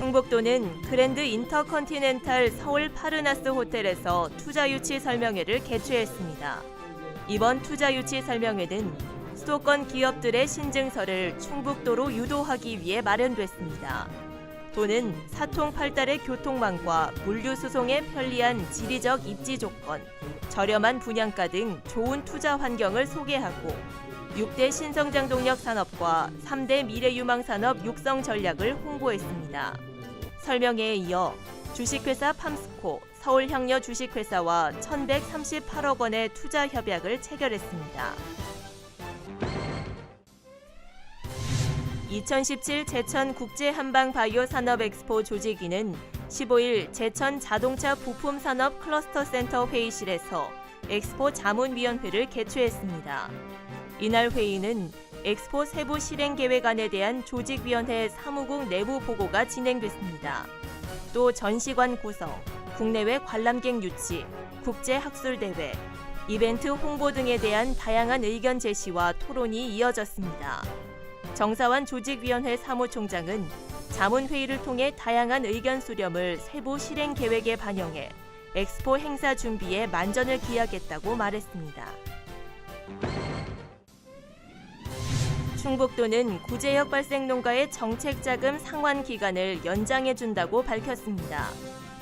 충북도는 그랜드 인터컨티넨탈 서울 파르나스 호텔에서 투자 유치 설명회를 개최했습니다. 이번 투자 유치 설명회는 수도권 기업들의 신증서를 충북도로 유도하기 위해 마련됐습니다. 도는 사통팔달의 교통망과 물류 수송에 편리한 지리적 입지 조건, 저렴한 분양가 등 좋은 투자 환경을 소개하고 6대 신성장 동력 산업과 3대 미래유망 산업 육성 전략을 홍보했습니다. 설명회에 이어 주식회사 팜스코, 서울향려 주식회사와 1,138억 원의 투자 협약을 체결했습니다. 2017 제천 국제 한방 바이오 산업 엑스포 조직위는 15일 제천 자동차 부품 산업 클러스터 센터 회의실에서 엑스포 자문위원회를 개최했습니다. 이날 회의는 엑스포 세부 실행 계획안에 대한 조직위원회 사무국 내부 보고가 진행됐습니다. 또 전시관 구성, 국내외 관람객 유치, 국제학술대회, 이벤트 홍보 등에 대한 다양한 의견 제시와 토론이 이어졌습니다. 정사환 조직위원회 사무총장은 자문회의를 통해 다양한 의견 수렴을 세부 실행 계획에 반영해 엑스포 행사 준비에 만전을 기하겠다고 말했습니다. 충북도는 구제역 발생 농가의 정책자금 상환 기간을 연장해준다고 밝혔습니다.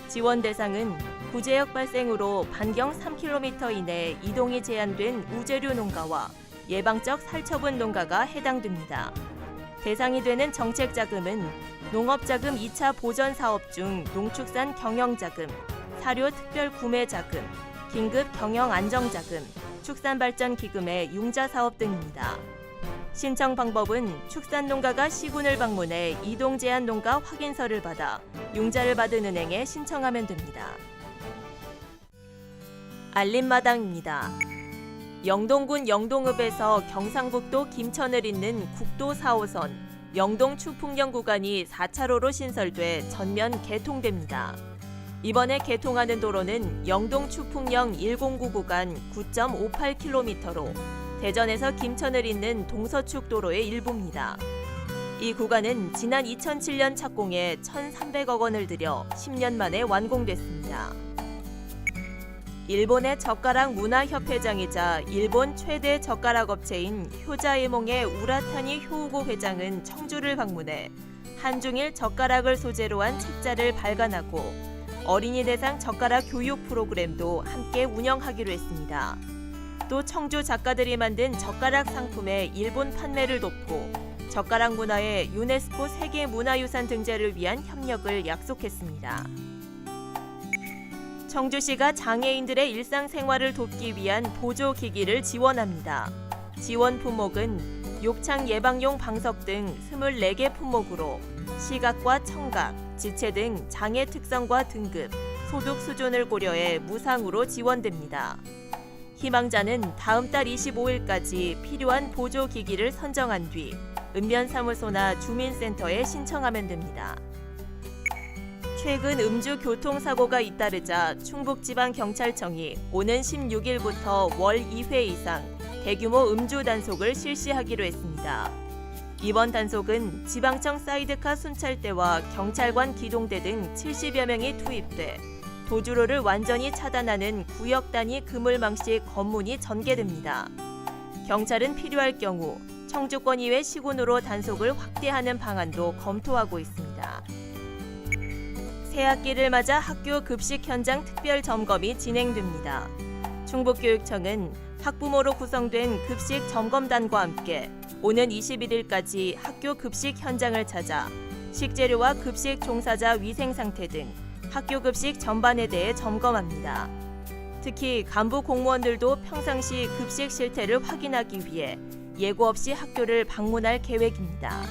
지원 대상은 구제역 발생으로 반경 3km 이내 이동이 제한된 우제류 농가와 예방적 살처분 농가가 해당됩니다. 대상이 되는 정책자금은 농업자금 2차 보전 사업 중 농축산 경영자금, 사료 특별 구매자금, 긴급 경영 안정자금, 축산발전기금의 융자사업 등입니다. 신청 방법은 축산농가가 시군을 방문해 이동제한 농가 확인서를 받아 융자를 받은 은행에 신청하면 됩니다. 알림마당입니다. 영동군 영동읍에서 경상북도 김천을 잇는 국도 4호선 영동 추풍령 구간이 4차로로 신설돼 전면 개통됩니다. 이번에 개통하는 도로는 영동 추풍령 109 구간 9.58km로 대전에서 김천을 잇는 동서축 도로의 일부입니다. 이 구간은 지난 2007년 착공에 1,300억 원을 들여 10년 만에 완공됐습니다. 일본의 젓가락 문화협회장이자 일본 최대 젓가락 업체인 효자에몽의 우라타니 효우고 회장은 청주를 방문해 한중일 젓가락을 소재로 한 책자를 발간하고 어린이 대상 젓가락 교육 프로그램도 함께 운영하기로 했습니다. 또 청주 작가들이 만든 젓가락 상품의 일본 판매를 돕고 젓가락 문화의 유네스코 세계문화유산 등재를 위한 협력을 약속했습니다. 청주시가 장애인들의 일상생활을 돕기 위한 보조기기를 지원합니다. 지원 품목은 욕창 예방용 방석 등 24개 품목으로 시각과 청각, 지체 등 장애 특성과 등급, 소득 수준을 고려해 무상으로 지원됩니다. 희망자는 다음 달 25일까지 필요한 보조기기를 선정한 뒤 읍면사무소나 주민센터에 신청하면 됩니다. 최근 음주 교통사고가 잇따르자 충북지방경찰청이 오는 16일부터 월 2회 이상 대규모 음주 단속을 실시하기로 했습니다. 이번 단속은 지방청 사이드카 순찰대와 경찰관 기동대 등 70여 명이 투입돼 도주로를 완전히 차단하는 구역 단위 그물망식 검문이 전개됩니다. 경찰은 필요할 경우 청주권 이외 시군으로 단속을 확대하는 방안도 검토하고 있습니다. 새학기를 맞아 학교 급식 현장 특별 점검이 진행됩니다. 충북교육청은 학부모로 구성된 급식 점검단과 함께 오는 21일까지 학교 급식 현장을 찾아 식재료와 급식 종사자 위생 상태 등 학교 급식 전반에 대해 점검합니다. 특히 간부 공무원들도 평상시 급식 실태를 확인하기 위해 예고 없이 학교를 방문할 계획입니다.